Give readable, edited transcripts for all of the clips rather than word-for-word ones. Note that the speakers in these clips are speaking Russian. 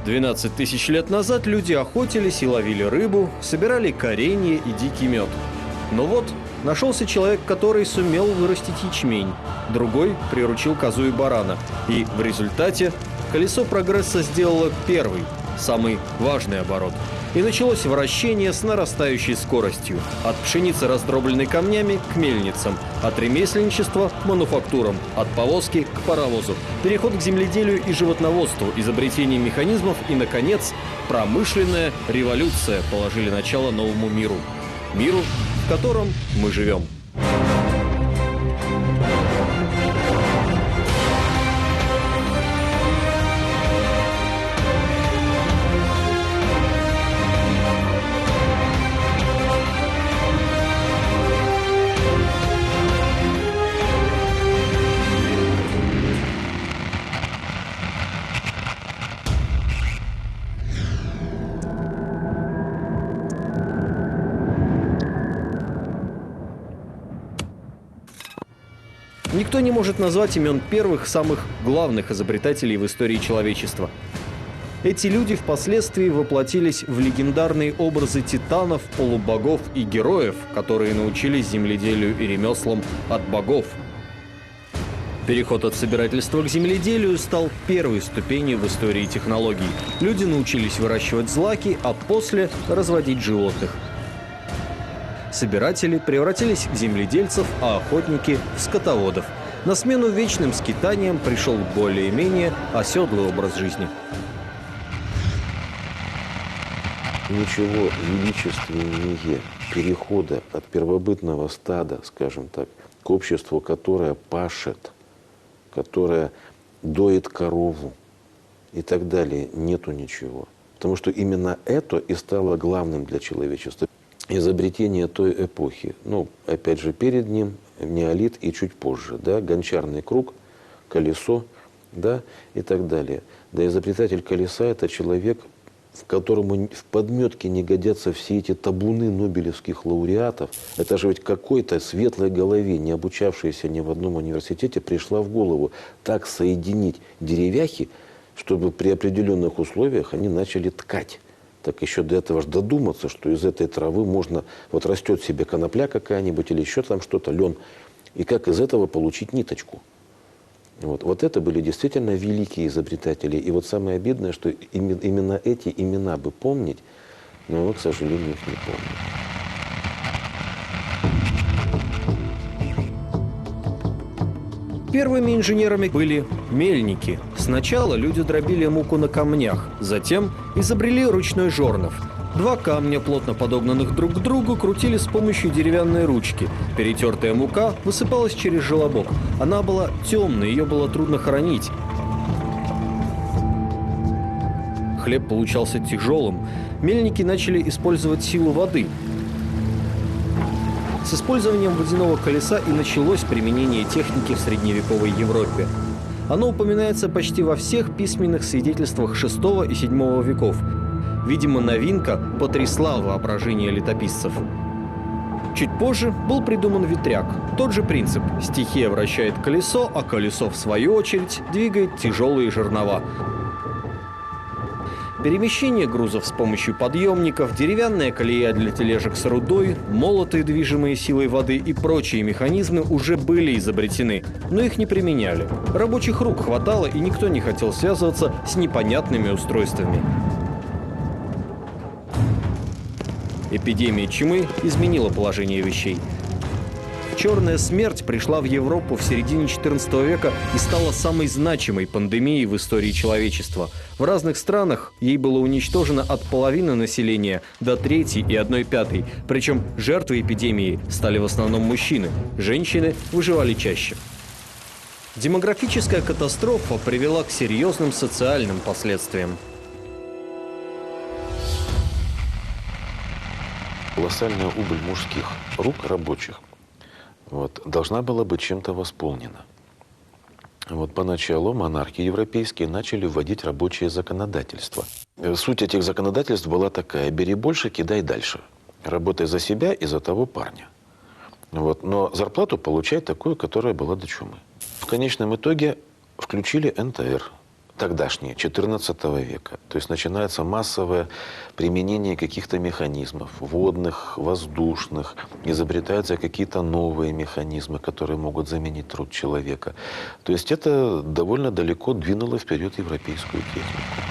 12 тысяч лет назад люди охотились и ловили рыбу, собирали коренья и дикий мед. Но вот нашелся человек, который сумел вырастить ячмень, другой приручил козу и барана. И в результате колесо прогресса сделало первый, самый важный оборот. И началось вращение с нарастающей скоростью. От пшеницы, раздробленной камнями, к мельницам. От ремесленничества к мануфактурам. От повозки к паровозу. Переход к земледелию и животноводству, изобретение механизмов и, наконец, промышленная революция положили начало новому миру. Миру, в котором мы живем. Никто не может назвать имен первых, самых главных изобретателей в истории человечества. Эти люди впоследствии воплотились в легендарные образы титанов, полубогов и героев, которые научились земледелию и ремеслам от богов. Переход от собирательства к земледелию стал первой ступенью в истории технологий. Люди научились выращивать злаки, а после разводить животных. Собиратели превратились в земледельцев, а охотники – в скотоводов. На смену вечным скитаниям пришел более-менее оседлый образ жизни. Ничего величественнее перехода от первобытного стада, скажем так, к обществу, которое пашет, которое доит корову и так далее, нету ничего. Потому что именно это и стало главным для человечества. Изобретение той эпохи, ну, опять же, перед ним неолит и чуть позже, да, гончарный круг, колесо, да, и так далее. Да, изобретатель колеса – это человек, в которому в подметке не годятся все эти табуны нобелевских лауреатов. Это же ведь какой-то светлой голове, не обучавшейся ни в одном университете, пришла в голову так соединить деревяхи, чтобы при определенных условиях они начали ткать. Так еще до этого же додуматься, что из этой травы можно, вот растет себе конопля какая-нибудь или еще там что-то, лен, и как из этого получить ниточку. Вот это были действительно великие изобретатели. И вот самое обидное, что именно эти имена бы помнить, но мы, к сожалению, их не помним. Первыми инженерами были мельники. Сначала люди дробили муку на камнях, затем изобрели ручной жорнов. Два камня, плотно подогнанных друг к другу, крутили с помощью деревянной ручки. Перетертая мука высыпалась через желобок. Она была темной, ее было трудно хранить. Хлеб получался тяжелым. Мельники начали использовать силу воды. С использованием водяного колеса и началось применение техники в средневековой Европе. Оно упоминается почти во всех письменных свидетельствах VI и VII веков. Видимо, новинка потрясла воображение летописцев. Чуть позже был придуман ветряк. Тот же принцип. Стихия вращает колесо, а колесо, в свою очередь, двигает тяжелые жернова. Перемещение грузов с помощью подъемников, деревянная колея для тележек с рудой, молоты, движимые силой воды и прочие механизмы уже были изобретены, но их не применяли. Рабочих рук хватало, и никто не хотел связываться с непонятными устройствами. Эпидемия чумы изменила положение вещей. Черная смерть пришла в Европу в середине XIV века и стала самой значимой пандемией в истории человечества. В разных странах ей было уничтожено от половины населения до трети и 1/5. Причем жертвы эпидемии стали в основном мужчины. Женщины выживали чаще. Демографическая катастрофа привела к серьезным социальным последствиям. Колоссальная убыль мужских рук рабочих должна была быть чем-то восполнена. Поначалу монархи европейские начали вводить рабочее законодательство. Суть этих законодательств была такая: бери больше, кидай дальше. Работай за себя и за того парня. Но зарплату получай такую, которая была до чумы. В конечном итоге включили НТР, тогдашние, XIV века. То есть начинается массовое применение каких-то механизмов, водных, воздушных, изобретаются какие-то новые механизмы, которые могут заменить труд человека. То есть это довольно далеко двинуло вперед европейскую технику.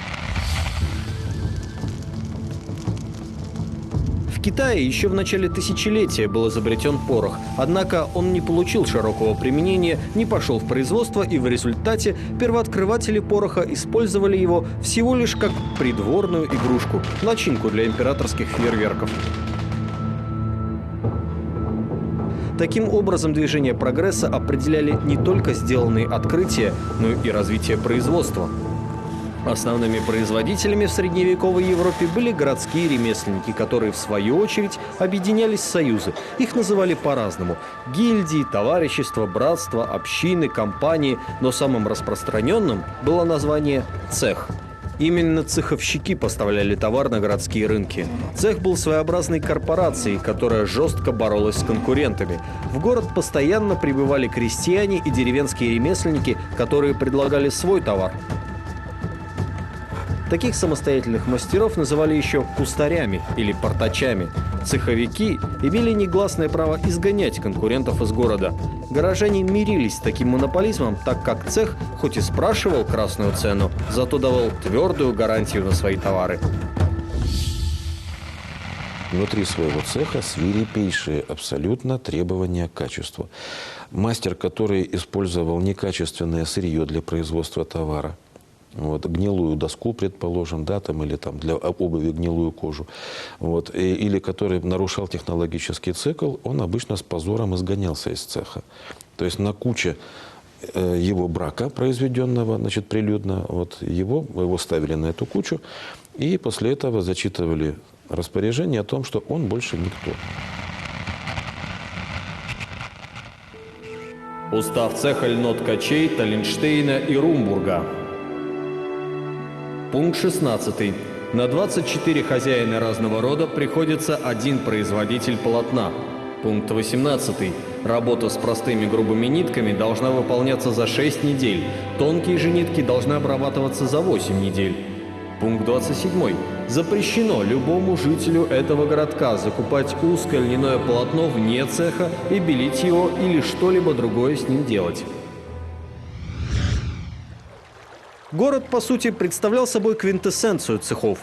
В Китае еще в начале тысячелетия был изобретен порох, однако он не получил широкого применения, не пошел в производство, и в результате первооткрыватели пороха использовали его всего лишь как придворную игрушку, начинку для императорских фейерверков. Таким образом, движение прогресса определяли не только сделанные открытия, но и развитие производства. Основными производителями в средневековой Европе были городские ремесленники, которые, в свою очередь, объединялись в союзы. Их называли по-разному – гильдии, товарищества, братства, общины, компании. Но самым распространенным было название «цех». Именно цеховщики поставляли товар на городские рынки. Цех был своеобразной корпорацией, которая жестко боролась с конкурентами. В город постоянно прибывали крестьяне и деревенские ремесленники, которые предлагали свой товар. Таких самостоятельных мастеров называли еще кустарями или портачами. Цеховики имели негласное право изгонять конкурентов из города. Горожане мирились с таким монополизмом, так как цех хоть и спрашивал красную цену, зато давал твердую гарантию на свои товары. Внутри своего цеха свирепейшие абсолютно требования к качеству. Мастер, который использовал некачественное сырье для производства товара, вот, гнилую доску, предположим, да, там, или там, для обуви гнилую кожу, вот, или который нарушал технологический цикл, он обычно с позором изгонялся из цеха. То есть на куче его брака, произведенного, значит, прилюдно, вот, его ставили на эту кучу, и после этого зачитывали распоряжение о том, что он больше никто. Устав цеха льноткачей Таллинштейна и Румбурга. Пункт 16. На 24 хозяина разного рода приходится один производитель полотна. Пункт 18. Работа с простыми грубыми нитками должна выполняться за 6 недель. Тонкие же нитки должны обрабатываться за 8 недель. Пункт 27. Запрещено любому жителю этого городка закупать узкое льняное полотно вне цеха и белить его или что-либо другое с ним делать. Город, по сути, представлял собой квинтэссенцию цехов.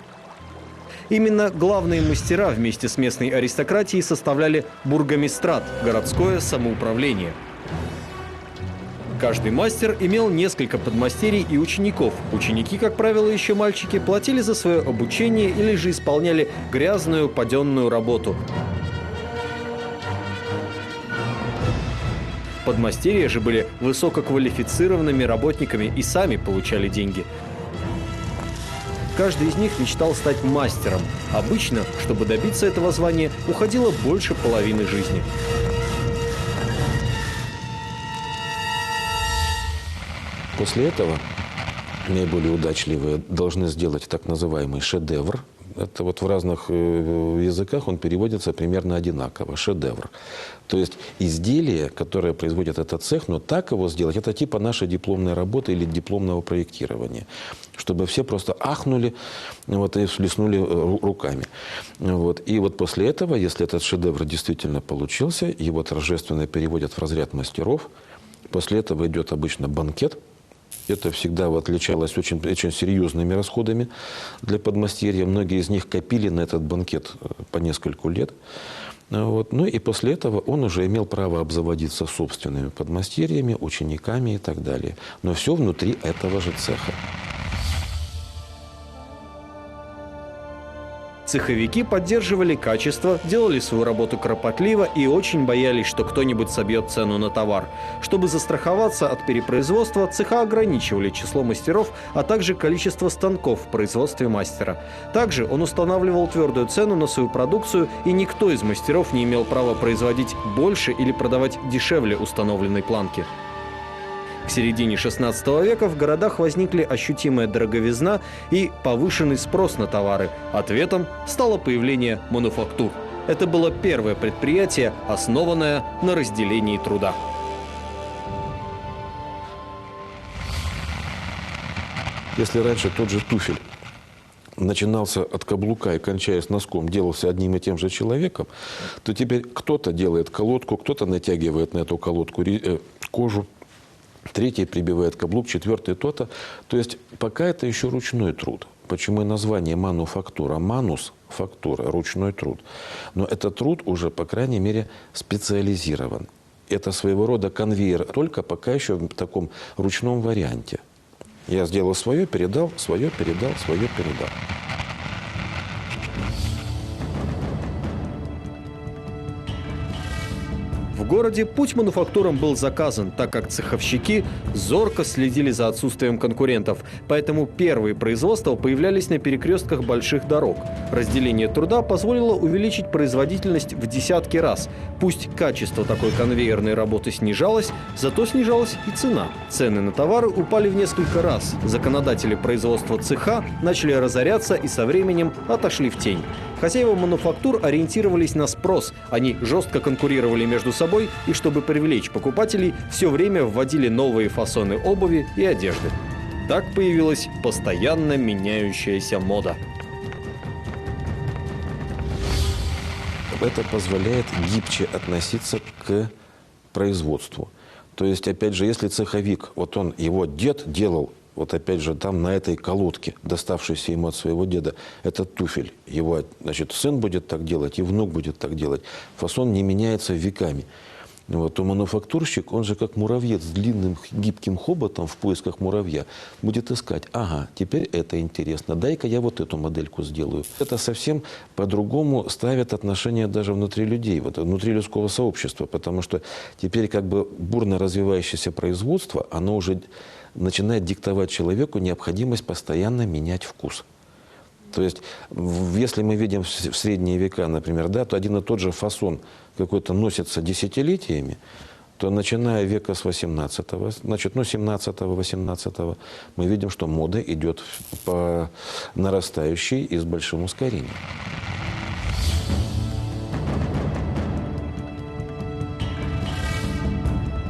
Именно главные мастера вместе с местной аристократией составляли бургомистрат – городское самоуправление. Каждый мастер имел несколько подмастерий и учеников. Ученики, как правило, еще мальчики, платили за свое обучение или же исполняли грязную, паденную работу. Подмастерья же были высококвалифицированными работниками и сами получали деньги. Каждый из них мечтал стать мастером. Обычно, чтобы добиться этого звания, уходило больше половины жизни. После этого наиболее удачливые должны сделать так называемый шедевр. Это вот в разных языках он переводится примерно одинаково. Шедевр. То есть изделие, которое производит этот цех, но так его сделать, это типа нашей дипломной работы или дипломного проектирования. Чтобы все просто ахнули вот, и всплеснули руками. Вот. И вот после этого, если этот шедевр действительно получился, его торжественно переводят в разряд мастеров. После этого идет обычно банкет. Это всегда отличалось очень серьезными расходами для подмастерья. Многие из них копили на этот банкет по нескольку лет. Вот. Ну и после этого он уже имел право обзаводиться собственными подмастерьями, учениками и так далее. Но все внутри этого же цеха. Цеховики поддерживали качество, делали свою работу кропотливо и очень боялись, что кто-нибудь собьет цену на товар. Чтобы застраховаться от перепроизводства, цеха ограничивали число мастеров, а также количество станков в производстве мастера. Также он устанавливал твердую цену на свою продукцию, и никто из мастеров не имел права производить больше или продавать дешевле установленной планки. К середине XVI века в городах возникли ощутимая дороговизна и повышенный спрос на товары. Ответом стало появление мануфактур. Это было первое предприятие, основанное на разделении труда. Если раньше тот же туфель начинался от каблука и кончаясь носком, делался одним и тем же человеком, то теперь кто-то делает колодку, кто-то натягивает на эту колодку кожу, третий прибивает каблук, четвертый то-то. То есть пока это еще ручной труд. Почему и название мануфактура? Манус – фактура, ручной труд. Но этот труд уже, по крайней мере, специализирован. Это своего рода конвейер, только пока еще в таком ручном варианте. Я сделал свое, передал, свое, передал, свое, передал. В городе путь мануфактурам был заказан, так как цеховщики зорко следили за отсутствием конкурентов. Поэтому первые производства появлялись на перекрестках больших дорог. Разделение труда позволило увеличить производительность в десятки раз. Пусть качество такой конвейерной работы снижалось, зато снижалась и цена. Цены на товары упали в несколько раз. Законодатели производства цеха начали разоряться и со временем отошли в тень. Хозяева мануфактур ориентировались на спрос. Они жестко конкурировали между собой и, чтобы привлечь покупателей, все время вводили новые фасоны обуви и одежды. Так появилась постоянно меняющаяся мода. Это позволяет гибче относиться к производству. То есть, опять же, если цеховик, вот он, его дед делал, вот опять же, там на этой колодке, доставшейся ему от своего деда, этот туфель. Его, значит, сын будет так делать, и внук будет так делать. Фасон не меняется веками. Вот, то мануфактурщик, он же как муравьед с длинным гибким хоботом в поисках муравья, будет искать, ага, теперь это интересно, дай-ка я вот эту модельку сделаю. Это совсем по-другому ставит отношения даже внутри людей, вот, внутри людского сообщества, потому что теперь как бы бурно развивающееся производство, оно уже начинает диктовать человеку необходимость постоянно менять вкус. То есть, если мы видим в средние века, например, да, то один и тот же фасон какой-то носится десятилетиями, то начиная века с 18-го, значит, 17-го, 18-го, мы видим, что мода идет по нарастающей и с большим ускорением.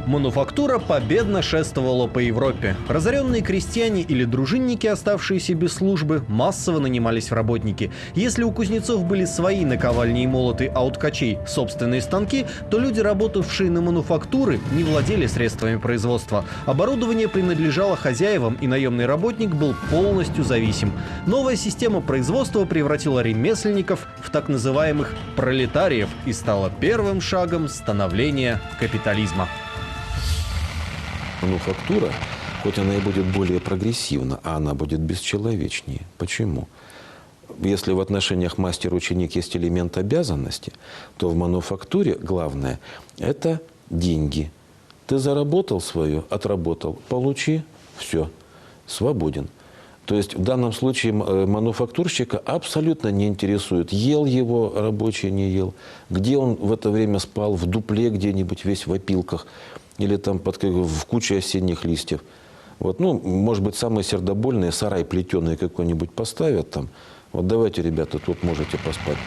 Мануфактура победно шествовала по Европе. Разоренные крестьяне или дружинники, оставшиеся без службы, массово нанимались в работники. Если у кузнецов были свои наковальни и молоты, а у ткачей собственные станки, то люди, работавшие на мануфактуры, не владели средствами производства. Оборудование принадлежало хозяевам, и наемный работник был полностью зависим. Новая система производства превратила ремесленников в так называемых пролетариев и стала первым шагом становления капитализма. Мануфактура, хоть она и будет более прогрессивна, а она будет бесчеловечнее. Почему? Если в отношениях мастер-ученик есть элемент обязанности, то в мануфактуре главное – это деньги. Ты заработал свое, отработал, получи, все, свободен. То есть в данном случае мануфактурщика абсолютно не интересует, ел его рабочий, не ел, где он в это время спал, в дупле где-нибудь весь в опилках, или там в куче осенних листьев. Вот, ну, может быть, самые сердобольные сарай плетеный какой-нибудь поставят там. Вот давайте, ребята, тут можете поспать.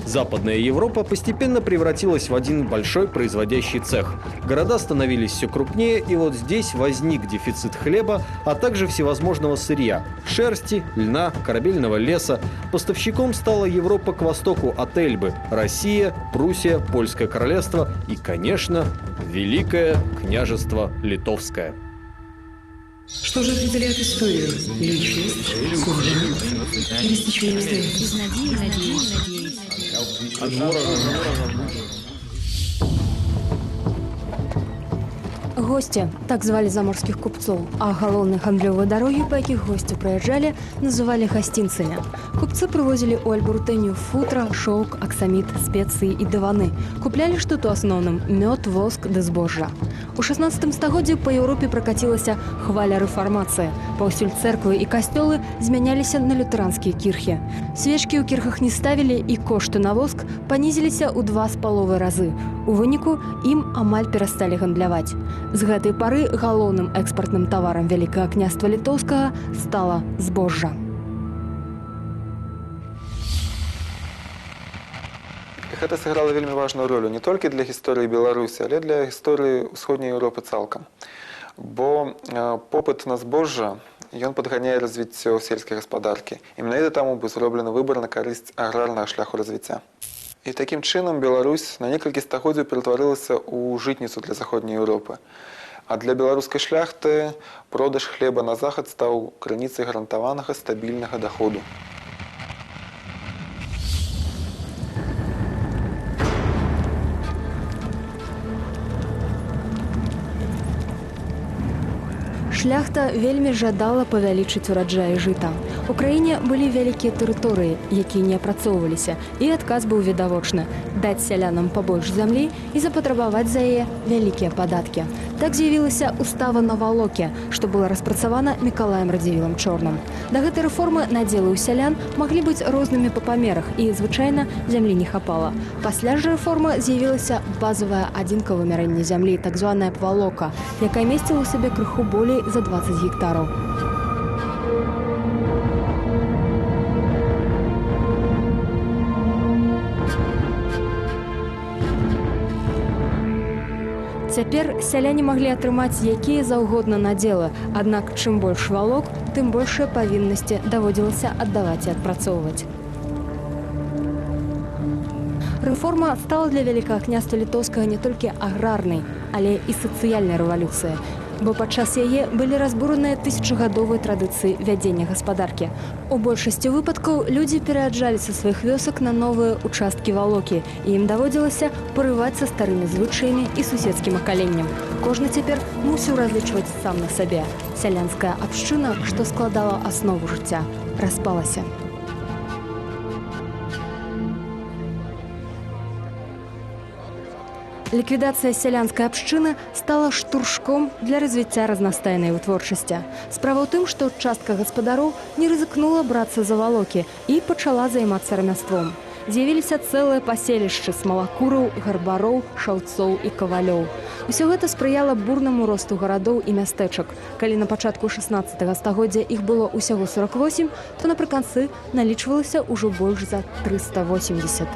Западная Европа постепенно превратилась в один большой производящий цех. Города становились все крупнее, и вот здесь возник дефицит хлеба, а также всевозможного сырья – шерсти, льна, корабельного леса. Поставщиком стала Европа к востоку от Эльбы – Россия, Пруссия, Польское королевство и, конечно, Великое княжество Литовское. Что же определяет историю? Личность, судьба или стечение обстоятельств? Гости – так звали заморских купцов, а галоўныя гандлёвыя дарогі, па якіх госці прыязджалі, называлі гасцінцамі. Купцы прывозілі ў Эльбу рутэнню футра, шоўк, аксаміт, спецыі і дываны. Куплялі што то асноўным – мёд, воск ды збожжа. У 16 стагоддзі па Еўропе пракацілася хваля рэфармацыі. Паўсюль цэрквы і касцёлы змяняліся на лютэранскія кірхі. Свечкі ў кірхах не ставілі, і кошты на воск панізіліся ў 2,5 разы. У выніку ім амаль перасталі гандляваць. З гэтай пары галоўным экспартным таварам Вялікага княства Літоўскага стала збожжа. Гэта сыграла вельмі важную ролю не толькі для гісторыі Беларусі, але для гісторыі ўсходняй Еўропы цалкам. бо попыт на збожжа ён падганяе развіццё сельскай гаспадаркі. І менавіта таму быў зроблены выбар на карысць аграрнага шляху развіцця. І такім чынам Беларусь на некалькі стагоддзяў ператварылася ў жытніцу для заходняй Еўропы. А для беларускай шляхты продаж хлеба на захад стаў крыніцай гарантаванага стабільнага даходу. Шляхта вельмі жадала павялічыць ураджаі жыта. У краіне былі вялікія тэрыторыі, якія не апрацоўваліся, і адказ быў відавочны – даць сялянам пабольш зямлі і запатрабаваць за яе вялікія падаткі. Так з'явілася устава на Валоке, што была распрацавана Мікалаем Радзівілам Чорным. Да гэтай рэформы надзелы ў сялян маглі быць рознымі па памерах, і, звычайна, зямлі не хапала. Пасля ж рэформы з'явілася базавае адзінкавае вымярэнне зямлі, так званая Валока, якая месціла ў сабе крыху болей за 20 гектараў. Цяпер сяляне маглі атрымаць якія заўгодна надзелы, аднак чым больш валок, тым большыя павіннасці даводзілася аддаваць і адпрацоўваць. Рэформа стала для Вялікага княства Літоўскага не толькі аграрнай, але і сацыяльнай рэвалюцыяй, бо падчас яе былі разбураныя тысячагадовыя традыцыі вядзення гаспадаркі. У большасці выпадкаў людзі пераязджалі са сваіх вёсак на новыя участкі Валокі, і ім даводзілася парываць са старымі звычаямі і суседскім акаленнем. Кожны цяпер мусіў разлічваць сам на сабе. Сялянская абшчына, што складала аснову жыцця, распалася. Ліквідацыя сялянскай абшчыны стала штуршком для развіцця разнастайнай вытворчасці. Справа ў тым, што частка гаспадароў не рызыкнула брацца за Валокі і пачала займацца рамяством. З'явіліся цэлыя паселішчы смалакураў, гарбароў, шаўцоў і кавалёў. Усё гэта спрыяла бурнаму росту гарадоў і мястэчак. Калі на пачатку 16 стагоддзя іх было ўсяго 48, то напрыканцы налічвалася ўжо больш за 380.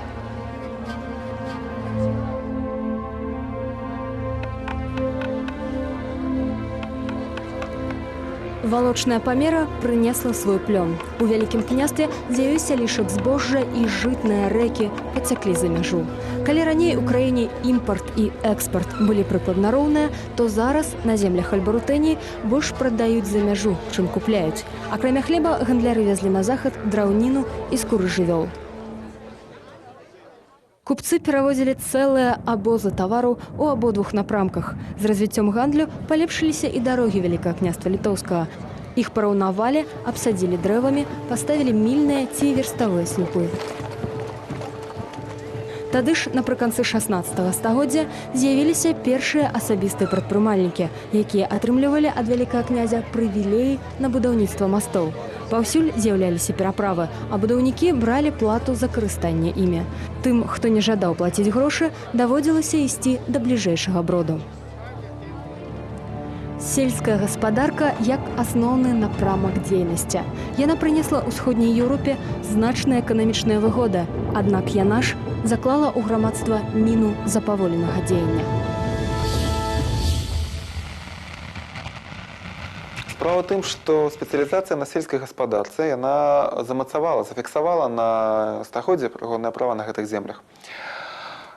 Валочная памера прынесла свой плён. У Вялікім княстве з'явіўся лішак збожжа і жытныя рэкі пацяклі за мяжу. Калі раней у краіне імпарт і экспарт былі прыкладна роўныя, то зараз на землях Альбарутэнії больш прадаюць за мяжу, чым купляюць. Акрамя хлеба гандляры везлі на захад драўніну і скуры жывёл. Купцы перавозілі цэлыя абозы тавараў у абодвух напрамках. З развіццём гандлю палепшыліся і дарогі Вялікага княства Літоўскага. Іх параўнавалі, абсадзілі дрэвамі, паставілі мільныя ці верставыя слупы. Тады ж, напрыканцы 16 стагоддзя, з'явіліся першыя асабістыя прадпрымальнікі, якія атрымлівалі ад вялікага князя прывілеі на будаўніцтва мастоў. Паўсюль з'яўляліся пераправы, а будаўнікі бралі плату за карыстанне імі. Тым, хто не жадаў плаціць грошы, даводзілася ісці да бліжэйшага броду. Сельская гаспадарка як асноўны напрамак дзейнасці. Яна прынесла ўсходняй Еўропе значныя эканамічныя выгоды, аднак яна ж заклала ў грамадства міну запаволенага дзеяння. Справа ў тым, што спецыялізацыя на сельскай гаспадарцы яна замацавала, зафіксавала на стагоддзе прыгоднае права на гэтых землях.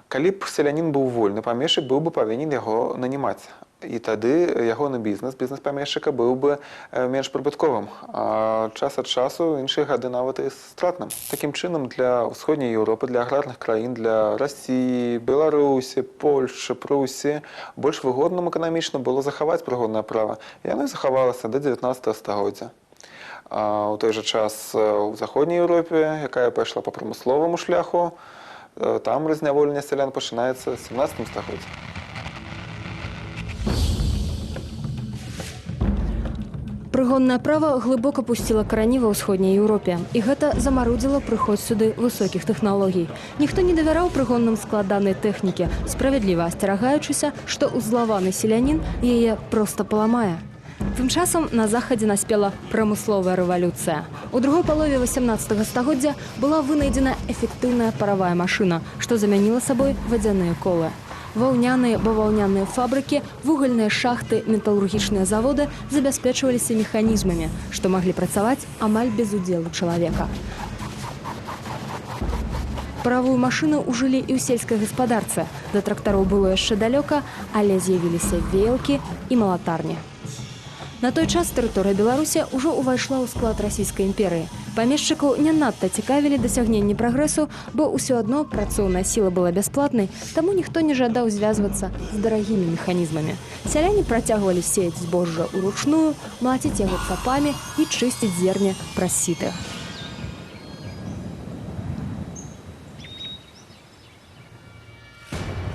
Калі б селянін быў вольны, памешчык быў бы павінен яго нанімаць. І тады ягоны бізнес памешчыка быў бы менш прыбытковым, а час ад часу іншыя гады нават і стратным. Такім чынам для ўсходняй Еўропы, для аграрных краін, для Расіі, Беларусі, Польшчы, Прусіі больш выгодным эканамічна было захаваць прыгоднае права. І яно і захавалася да 19 стагоддзя. У той жа час у заходняй Еўропе, якая пайшла па прамысловаму шляху, там разняволенне сялян пачынаецца ў 17 стагоддзі. Прыгоннае права глыбока пусціла карані ва ўсходняй Еўропе, і гэта замарудзіла прыход сюды высокіх тэхналогій. Ніхто не давяраў прыгонным складанай тэхнікі, справядліва асцерагаючыся, што узлаваны селянін яе проста паламае. Тым часам на захадзе наспела прамысловая рэвалюцыя. У другой палове 18 стагоддзя была вынайдзена эфектыўная паравая машына, што замяніла сабой вадзяныя колы. Ваўняныя, баваўняныя фабрыкі, вугальныя шахты, металургічныя заводы забяспечваліся механізмамі, што маглі працаваць амаль без удзелу чалавека. Паравую машыну ўжылі і ў сельскай гаспадарцы. Да трактароў было яшчэ далёка, але з'явіліся веялкі і малатарні. На той час тэрыторыя Беларусі ўжо ўвайшла ў склад расійскай імперыі. Памешчыкаў не надта цікавілі дасягненні прагрэсу, бо ўсё адно працоўная сіла была бясплатнай, таму ніхто не жадаў звязвацца з дарагімі механізмамі. Сяляне працягвалі сеяць збожжа ўручную, малаціць яго цапамі і чысціць зерне праз сіты.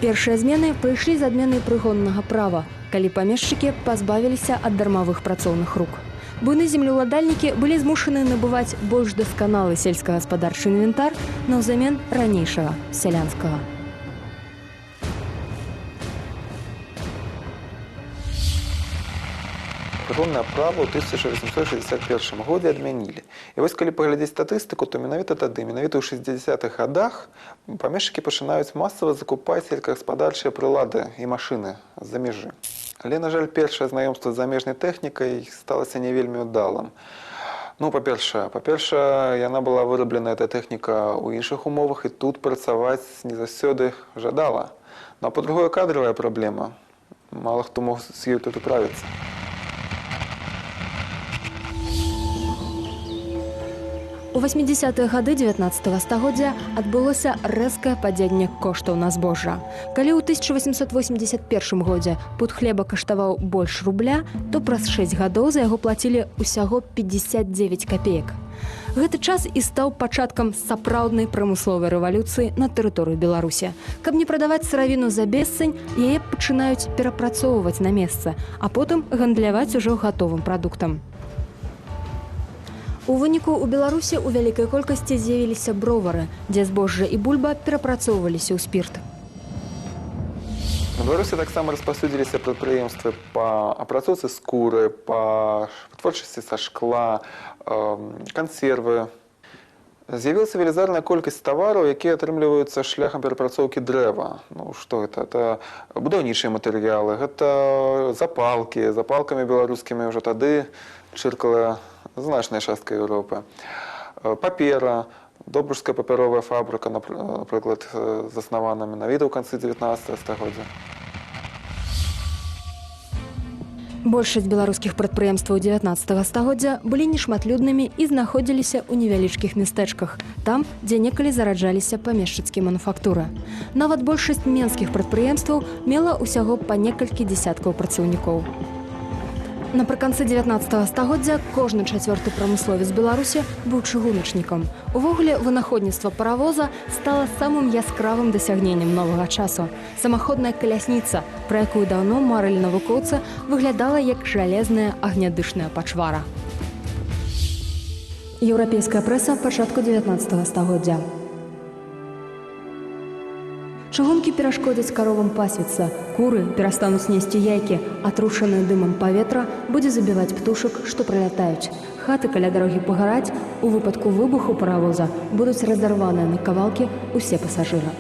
Першыя змены прыйшлі з адменай прыгоннага права, калі памешчыкі пазбавіліся ад дармавых працоўных рук. Буйны землеўладальнікі былі змушаны набываць больш дасканалы сельскагаспадарчы інвентар наўзамен ранейшага сялянскага. Прыгоннае права ў 1861 годзе адмянілі. І вось калі паглядзець статыстыку, то менавіта тады, менавіта ў 60-х гадах памешчыкі пачынаюць масава закупаць сельскагаспадарчыя прылады і машыны з-за мяжы. Але, на жаль, першае знаёмства з замежнай тэхнікай сталася не вельмі ўдалым. Ну, па-першае, яна была выраблена, эта тэхніка, ў іншых умовах, і тут працаваць не заўсёды жадала. Ну, а па-другое, кадравая праблема. Мала хто мог з ёй тут управіцца. У 80-е гады 19-го стагоддзя адбылося рэзкае падзенне коштаў на збожжа. Калі ў 1881 годзе пуд хлеба каштаваў больш рубля, то праз 6 гадоў за яго плацілі ўсяго 59 капеек. Гэты час і стаў пачаткам сапраўднай прамысловай рэвалюцыі на тэрыторыі Беларусі. Каб не прадаваць сыравіну за бесцань, яе пачынаюць перапрацоўваць на месцы, а потым гандляваць ужо гатовым прадуктам. У выніку ў Беларусі ў вялікай колькасці з'явіліся бровары, дзе збожжа і бульба перапрацоўваліся ў спірт. На Беларусі таксама распаўсюдзіліся прадпрыемствы па апрацоўцы скуры, па вытворчасці са шкла, кансервы. З'явілася велізарная колькасць тавараў, якія атрымліваюцца шляхам перапрацоўкі дрэва. Ну, што гэта? Гэта будаўнічыя матэрыялы, гэта запалкі. Запалкамі беларускімі ўжо тады чыркала значная частка Еўропы. Папера, Добружская папяровая фабрыка, напрыклад, заснавана менавіта ў канцы 19 стагоддзя. Большасць беларускіх прадпрыемстваў 19 стагоддзя былі нешматлюднымі і знаходзіліся ў невялічкіх мястэчках, там, дзе некалі зараджаліся памешчыцкія мануфактуры. Нават большасць менскіх прадпрыемстваў мела ўсяго па некалькі дзесяткаў працаўнікоў. Напрыканцы 19 стагоддзя кожны чацвёрты прамысловец Беларусі быў чыгуначнікам. Увогуле, вынаходніцтва паравоза стала самым яскравым дасягненнем новага часу. Самаходная калясніца, пра якую даўно марылі навукоўцы, выглядала як жалезная агнядышная пачвара. Еўрапейская прэса пачатку 19 стагоддзя. Чыгункі перашкодзяць каровам пасвіцца, куры перастануць несці яйкі, атрушанае дымам паветра будзе забіваць птушак, што прылятаюць. Хаты каля дарогі пагараць, у выпадку выбуху паравоза будуць разарваныя на кавалкі ўсе пасажыры.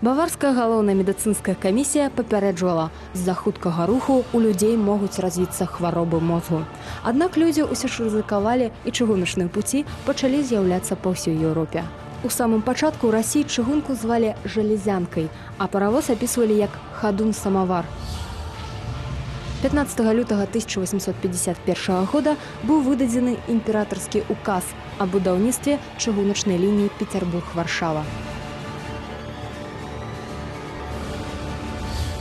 Баварская галоўная медыцынская камісія папярэджвала, з-за хуткага руху у людзей могуць развіцца хваробы мозгу. Аднак людзі ўсё ж рызыкавалі і чыгуначныя пуці пачалі з'яўляцца па ўсёй Еўропе. У самым пачатку ў Расіі чыгунку звалі жалезянкай, а паравоз апісвалі як хадун-самавар. 15 лютага 1851 года быў выдадзены імператарскі указ аб будаўніцтве чыгуначнай лініі Пецярбург-Варшава.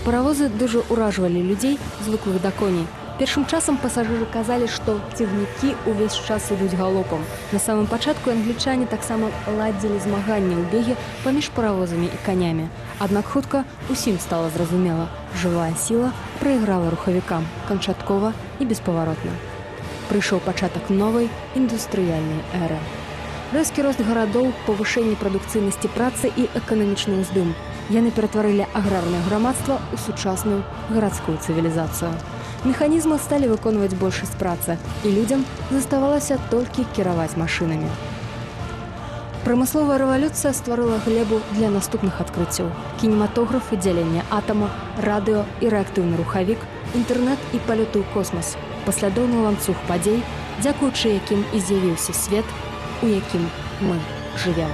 Паравозы дужа ўражвалі людзей, звыклых да коней. Першым часам пасажыры казалі, што цягнікі ўвесь час ідуць галопам. На самым пачатку англічане таксама ладзілі змаганні ў беге паміж паравозамі і канямі. Аднак хутка усім стала зразумела, жывая сіла прайграла рухавікам канчаткова і беспаваротна. Прыйшоў пачатак новай індустрыяльнай эры. Рэзкі рост гарадоў, павышэнне прадукцыйнасці працы і эканамічны ўздым. Яны ператварылі аграрнае грамадства ў сучасную гарадскую цывілізацыю. Механізмы сталі выконваць большасць працы, і людзям заставалася толькі кіраваць машынамі. Прамысловая рэвалюцыя стварыла глебу для наступных адкрыццяў: кінематограф і дзяленне атама, радыё і рэактыўны рухавік, інтэрнэт і палёты ў космас, паслядоўны ланцуг падзей, дзякуючы якім і з'явіўся свет, у якім мы жывем.